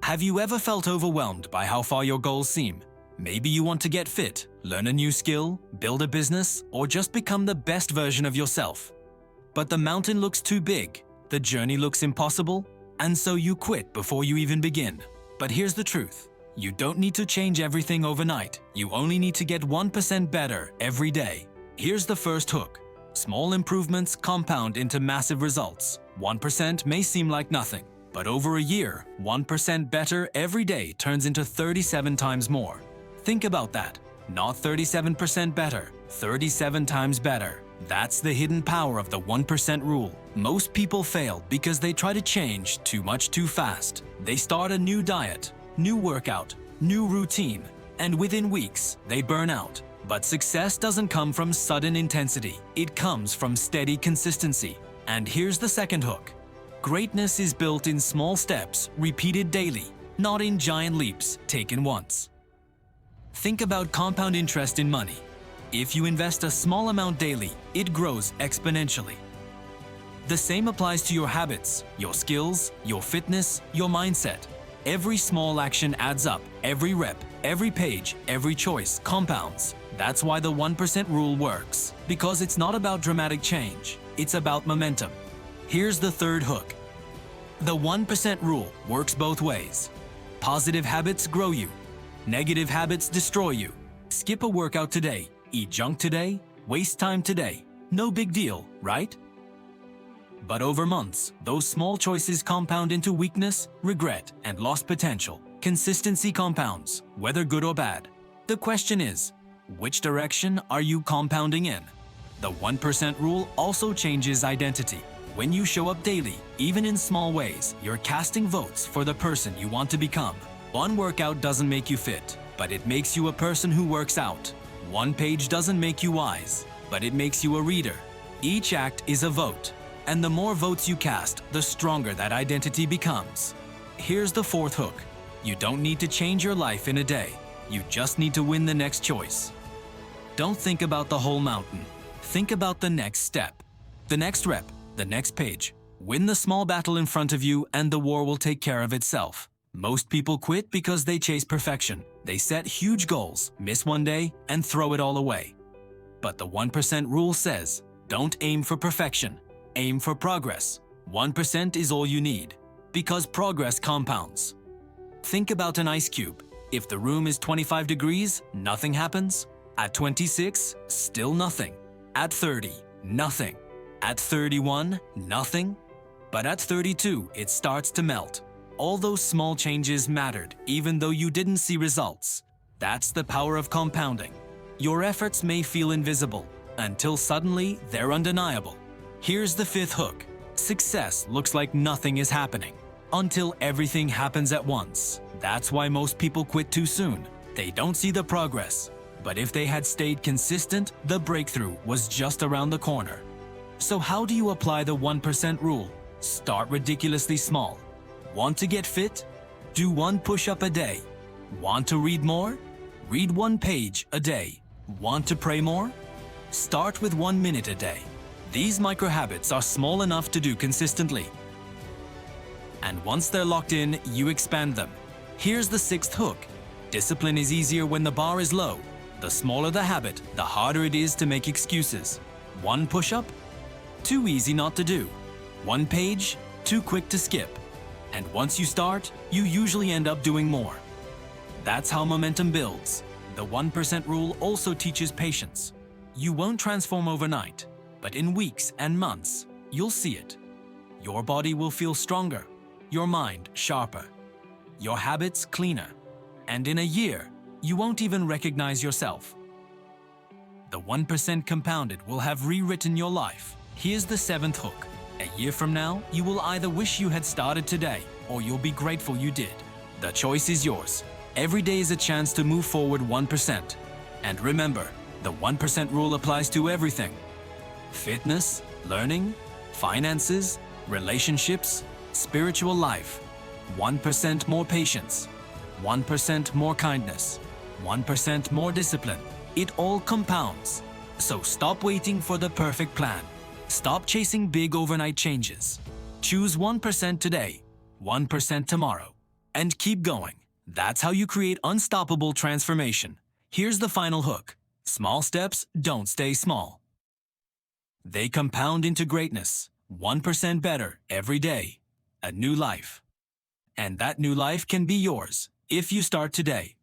Have you ever felt overwhelmed by how far your goals seem? Maybe you want to get fit, learn a new skill, build a business, or just become the best version of yourself. But the mountain looks too big, the journey looks impossible, and so you quit before you even begin. But here's the truth. You don't need to change everything overnight. You only need to get 1% better every day. Here's the first hook. Small improvements compound into massive results. 1% may seem like nothing, but over a year, 1% better every day turns into 37 times more. Think about that. Not 37% better, 37 times better. That's the hidden power of the 1% rule. Most people fail because they try to change too much too fast. They start a new diet, new workout, new routine, and within weeks, they burn out. But success doesn't come from sudden intensity. It comes from steady consistency. And here's the second hook. Greatness is built in small steps, repeated daily, not in giant leaps taken once. Think about compound interest in money. If you invest a small amount daily, it grows exponentially. The same applies to your habits, your skills, your fitness, your mindset. Every small action adds up. Every rep, every page, every choice compounds. That's why the 1% rule works. Because it's not about dramatic change. It's about momentum. Here's the third hook. The 1% rule works both ways. Positive habits grow you. Negative habits destroy you. Skip a workout today. Eat junk today. Waste time today. No big deal, right? But over months, those small choices compound into weakness, regret, and lost potential. Consistency compounds, whether good or bad. The question is, which direction are you compounding in? The 1% rule also changes identity. When you show up daily, even in small ways, you're casting votes for the person you want to become. One workout doesn't make you fit, but it makes you a person who works out. One page doesn't make you wise, but it makes you a reader. Each act is a vote, and the more votes you cast, the stronger that identity becomes. Here's the fourth hook. You don't need to change your life in a day. You just need to win the next choice. Don't think about the whole mountain. Think about the next step, the next rep, the next page. Win the small battle in front of you and the war will take care of itself. Most people quit because they chase perfection. They set huge goals, miss one day, and throw it all away. But the 1% rule says, don't aim for perfection, aim for progress. 1% is all you need, because progress compounds. Think about an ice cube. If the room is 25 degrees, nothing happens. At 26, still nothing. At 30, nothing. At 31, nothing. But at 32, it starts to melt. All those small changes mattered, even though you didn't see results. That's the power of compounding. Your efforts may feel invisible, until suddenly they're undeniable. Here's the fifth hook. Success looks like nothing is happening, until everything happens at once. That's why most people quit too soon. They don't see the progress. But if they had stayed consistent, the breakthrough was just around the corner. So how do you apply the 1% rule? Start ridiculously small. Want to get fit? Do one push-up a day. Want to read more? Read one page a day. Want to pray more? Start with 1 minute a day. These micro habits are small enough to do consistently. And once they're locked in, you expand them. Here's the sixth hook. Discipline is easier when the bar is low. The smaller the habit, the harder it is to make excuses. One push-up? Too easy not to do. One page? Too quick to skip. And once you start, you usually end up doing more. That's how momentum builds. The 1% rule also teaches patience. You won't transform overnight, but in weeks and months, you'll see it. Your body will feel stronger, your mind sharper, your habits cleaner, and in a year, you won't even recognize yourself. The 1% compounded will have rewritten your life. Here's the seventh hook. A year from now, you will either wish you had started today, or you'll be grateful you did. The choice is yours. Every day is a chance to move forward 1%. And remember, the 1% rule applies to everything. Fitness, learning, finances, relationships, spiritual life. 1% more patience. 1% more kindness. 1% more discipline. It all compounds. So stop waiting for the perfect plan. Stop chasing big overnight changes. Choose 1% today, 1% tomorrow. and keep going. That's how you create unstoppable transformation. Here's the final hook. Small steps don't stay small. They compound into greatness. 1% better every day. A new life. And that new life can be yours if you start today.